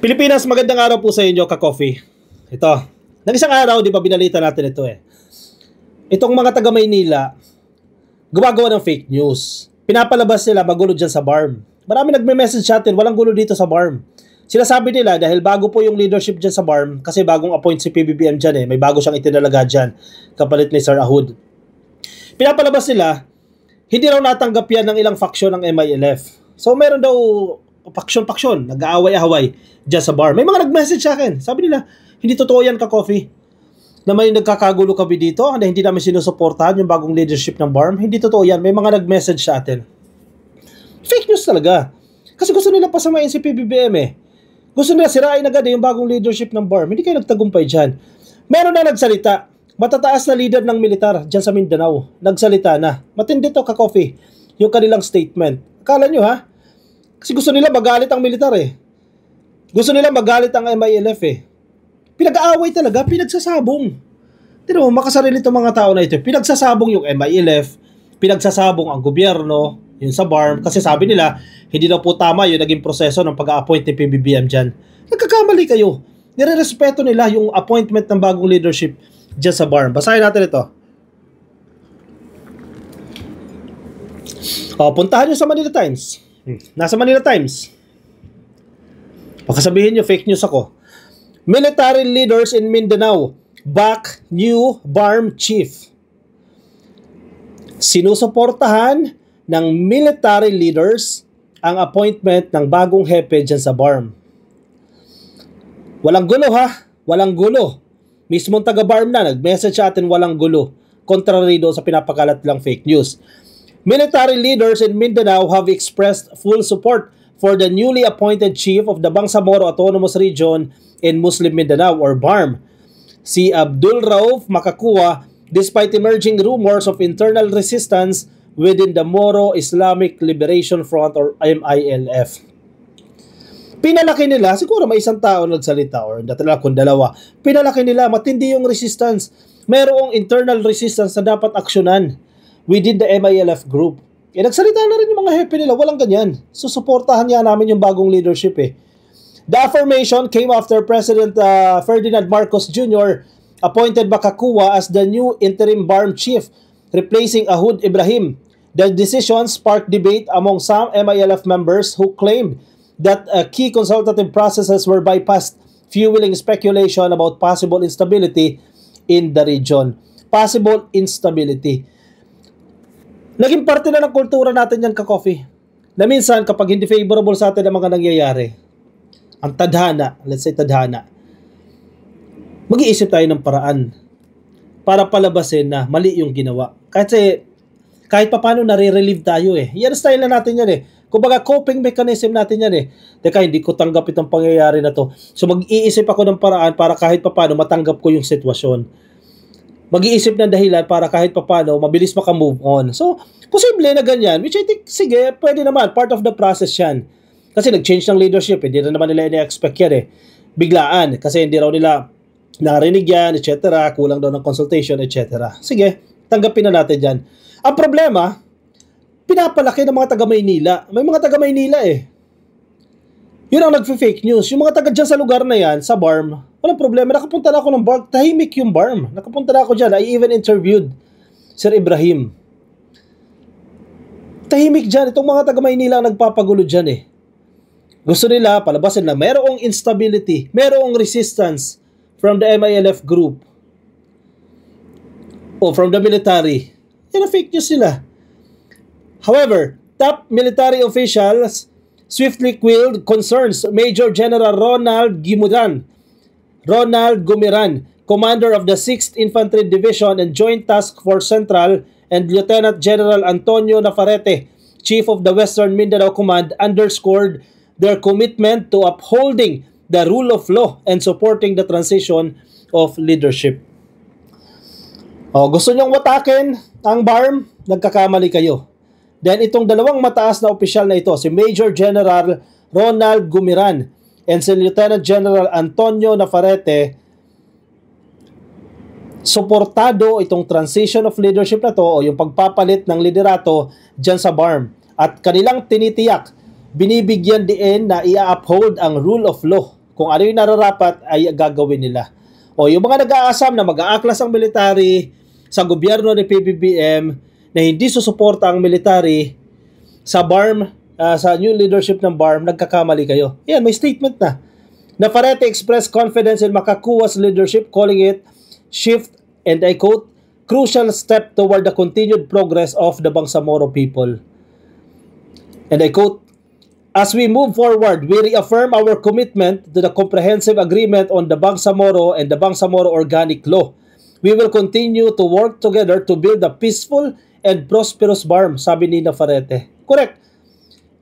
Pilipinas, magandang araw po sa inyo, ka-coffee. Ito, nang isang araw, di ba binalita natin ito eh. Itong mga taga Maynila, gumagawa ng fake news. Pinapalabas nila magulo dyan sa BARM. Marami nagme-message sa atin, walang gulo dito sa BARM. Sinasabi nila dahil bago po yung leadership dyan sa BARM, kasi bagong appoint si PBBM dyan eh, may bago siyang itinalaga dyan, kapalit ni Sir Ahud. Pinapalabas nila, hindi raw natanggap yan ng ilang faksyon ng MILF. So meron daw faksyon, nag-aaway-away dyan sa BARM. May mga nag-message sa akin. Sabi nila, hindi totoo yan, ka-coffee. Na may nagkakagulo kami dito, na hindi namin sinusuportahan yung bagong leadership ng BARM. Hindi totoo yan. May mga nag-message sa atin. Fake news talaga. Kasi gusto nila pasamain si PBBM eh. Gusto nila sirain agad yung bagong leadership ng BARM. Hindi kayo nagtagumpay dyan. Meron na nagsalita. Matataas na leader ng militar dyan sa Mindanao. Nagsalita na. Matindi to, ka-coffee. Yung kanilang statement. Akala nyo ha? Kasi gusto nila magalit ang militar eh. Gusto nila magalit ang MILF eh. Pinag-aaway talaga, pinagsasabong. Pero makasarili itong mga tao na ito. Pinagsasabong yung MILF, pinagsasabong ang gobyerno, yun sa BARM. Kasi sabi nila, hindi na po tama yung naging proseso ng pag-a-appoint ni PBBM dyan. Nagkakamali kayo. Nire-respeto nila yung appointment ng bagong leadership dyan sa BARM. Basahin natin ito. Puntahan nyo sa Manila Times. Nasa Manila Times. Baka sabihin nyo, fake news ako. Military leaders in Mindanao back new BARM chief. Sinusuportahan ng military leaders ang appointment ng bagong hepe dyan sa BARM. Walang gulo ha? Walang gulo. Mismong taga-BARM na nag-message sa atin walang gulo. Contrary doon sa pinapakalat lang fake news. Military leaders in Mindanao have expressed full support for the newly appointed chief of the Bangsamoro Autonomous Region in Muslim Mindanao or BARM, si Abdul Rauf Makakua, despite emerging rumors of internal resistance within the Moro Islamic Liberation Front or MILF. Pinalaki nila, siguro may isang tao nagsalita or kung dalawa, pinalaki nila matindi yung resistance. Merong internal resistance na dapat aksyonan within the MILF group. Nagsalita na rin yung mga hepe nila, walang ganyan. Susuportahan niya namin yung bagong leadership eh. The affirmation came after President Ferdinand Marcos Jr. appointed Makakua as the new interim BARM chief, replacing Ahud Ibrahim. The decision sparked debate among some MILF members who claimed that key consultative processes were bypassed, fueling speculation about possible instability in the region. Possible instability. Naging parte na ng kultura natin yan, ka-coffee. Na minsan, kapag hindi favorable sa atin ang mga nangyayari, ang tadhana, let's say tadhana, mag-iisip tayo ng paraan para palabasin na mali yung ginawa. Kasi kahit papano nare-relieve tayo eh. Yan style na natin yan eh. Kumbaga coping mechanism natin yan eh. Teka, hindi ko tanggap itong pangyayari na to. So mag-iisip ako ng paraan para kahit papano matanggap ko yung sitwasyon. Mag-iisip ng dahilan para kahit papano mabilis maka-move on. So, posible na ganyan, which I think, sige, pwede naman, part of the process yan. Kasi nag-change ng leadership, hindi na naman nila ini-expect yan eh. Biglaan, kasi hindi raw nila narinig yan, etc. Kulang daw ng consultation, etc. Sige, tanggapin na natin yan. Ang problema, pinapalaki ng mga taga-Maynila. May mga taga-Maynila eh. Yun ang nag-fake news. Yung mga taga dyan sa lugar na yan, sa BARM, walang problema. Nakapunta na ako ng BARM. Tahimik yung BARM. Nakapunta na ako dyan. I even interviewed Sir Ibrahim. Tahimik dyan. Itong mga taga Maynila ang nagpapagulo dyan eh. Gusto nila palabasin na mayroong instability, mayroong resistance from the MILF group o from the military. Yan ang fake news nila. However, top military officials swiftly quelled concerns. Major General Ronald Gumiran, commander of the 6th Infantry Division and Joint Task Force Central, and Lieutenant General Antonio Nafarrete, Chief of the Western Mindanao Command, underscored their commitment to upholding the rule of law and supporting the transition of leadership. Gusto nyong watakin ang BARM? Nagkakamali kayo. Then itong dalawang mataas na opisyal na ito, si Major General Ronald Gumiran and si Lieutenant General Antonio Nafarrete, suportado itong transition of leadership na to o yung pagpapalit ng liderato dyan sa BARM. At kanilang tinitiyak, binibigyan din na i-uphold ang rule of law Kung ano yung nararapat ay gagawin nila. O yung mga nag-aasam na mag-aaklas ang military sa gobyerno ni PBBM na hindi susuporta ang military sa BARM, sa new leadership ng BARM, nagkakamali kayo. Yan, may statement na. Navarrete expressed confidence in Makakuwa's leadership, calling it shift, and I quote, crucial step toward the continued progress of the Bangsamoro people. And I quote, as we move forward, we reaffirm our commitment to the comprehensive agreement on the Bangsamoro and the Bangsamoro Organic Law. We will continue to work together to build a peaceful and prosperous BARM, sabi ni Navarrete. Correct.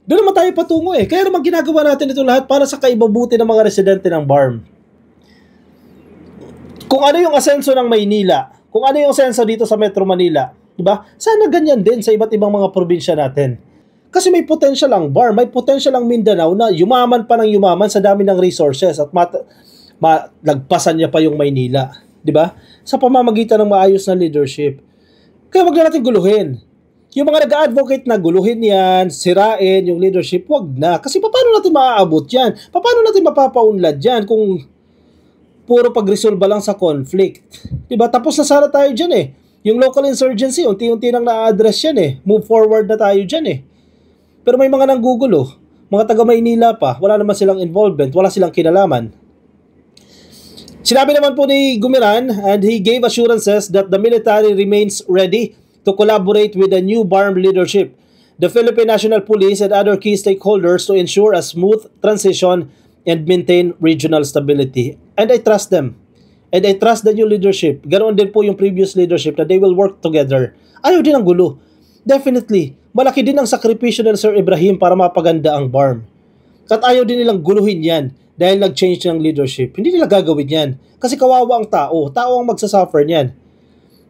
Doon naman tayo patungo eh. Kaya naman ginagawa natin ito lahat para sa kaibabuti ng mga residente ng BARM. Kung ano yung asenso ng Maynila, kung ano yung asenso dito sa Metro Manila, diba? Sana ganyan din sa iba't ibang mga probinsya natin. Kasi may potential ang BARM, may potential ang Mindanao na yumaman pa ng yumaman sa dami ng resources at lagpasan niya pa yung Maynila. Diba? Sa pamamagitan ng maayos na leadership. Kaya wag na natin guluhin. Yung mga nag-advocate na guluhin yan, sirain yung leadership, wag na. Kasi paano natin maaabot yan? Paano natin mapapaunlad yan kung puro pag-resolve lang sa conflict? Diba? Tapos na sana tayo dyan eh. Yung local insurgency, unti-unti nang na-address yan eh. Move forward na tayo dyan eh. Pero may mga nanggugulo, mga taga Maynila pa, wala naman silang involvement, wala silang kinalaman. Sinabi naman po ni Gumiran, and he gave assurances that the military remains ready to collaborate with the new BARM leadership, the Philippine National Police, and other key stakeholders to ensure a smooth transition and maintain regional stability. And I trust them. And I trust the new leadership. Ganoon din po yung previous leadership na they will work together. Ayaw din ang gulo. Definitely. Malaki din ang sakripisyo ng Sir Ibrahim para mapaganda ang BARM. At ayaw din nilang guluhin yan dahil nag-change ng leadership. Hindi nila gagawin yan. Kasi kawawa ang tao. Tao ang magsasuffer niyan.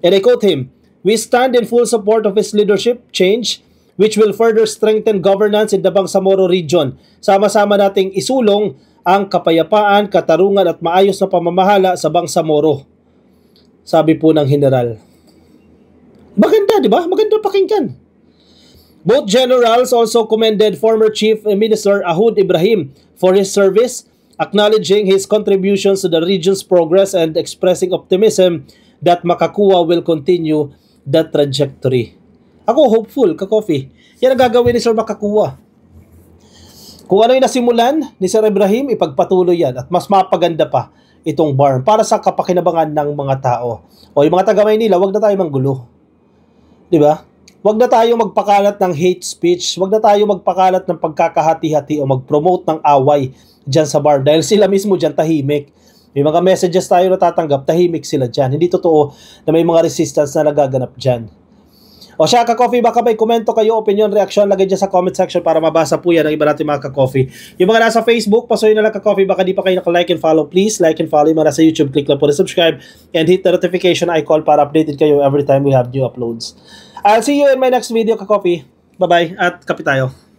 And I quote him, we stand in full support of his leadership change which will further strengthen governance in the Bangsamoro region. Sama-sama nating isulong ang kapayapaan, katarungan at maayos na pamamahala sa Bangsamoro. Sabi po ng general. Maganda, di ba? Maganda pakinggan. Both generals also commended former Chief Minister Ahud Ibrahim for his service, acknowledging his contributions to the region's progress and expressing optimism that Makakuwa will continue that trajectory. Ako hopeful, ka-coffee. Yan ang gagawin ni Sir Makakuwa. Kung ano yung nasimulan ni Sir Ibrahim, ipagpatuloy yan at mas mapaganda pa itong BARM para sa kapakinabangan ng mga tao. O yung mga taga-Maynila, wag na tayo manggulo. Di ba? Wag na tayo magpakalat ng hate speech, wag na tayo magpakalat ng pagkakahati-hati o mag-promote ng away dyan sa BARM dahil sila mismo dyan tahimik. May mga messages tayo natatanggap, tahimik sila dyan. Hindi totoo na may mga resistance na nagaganap dyan. O siya, ka-coffee, baka may komento kayo, opinion, reaction, lagay dyan sa comment section para mabasa po yan ng iba natin mga ka-coffee. Yung mga nasa Facebook, pasuyin na lang ka-coffee, baka di pa kayo naka-like and follow, please like and follow. Yung mga nasa YouTube, click lang po na subscribe and hit the notification icon para updated kayo every time we have new uploads. I'll see you in my next video, ka-coffee. Bye-bye at kape tayo.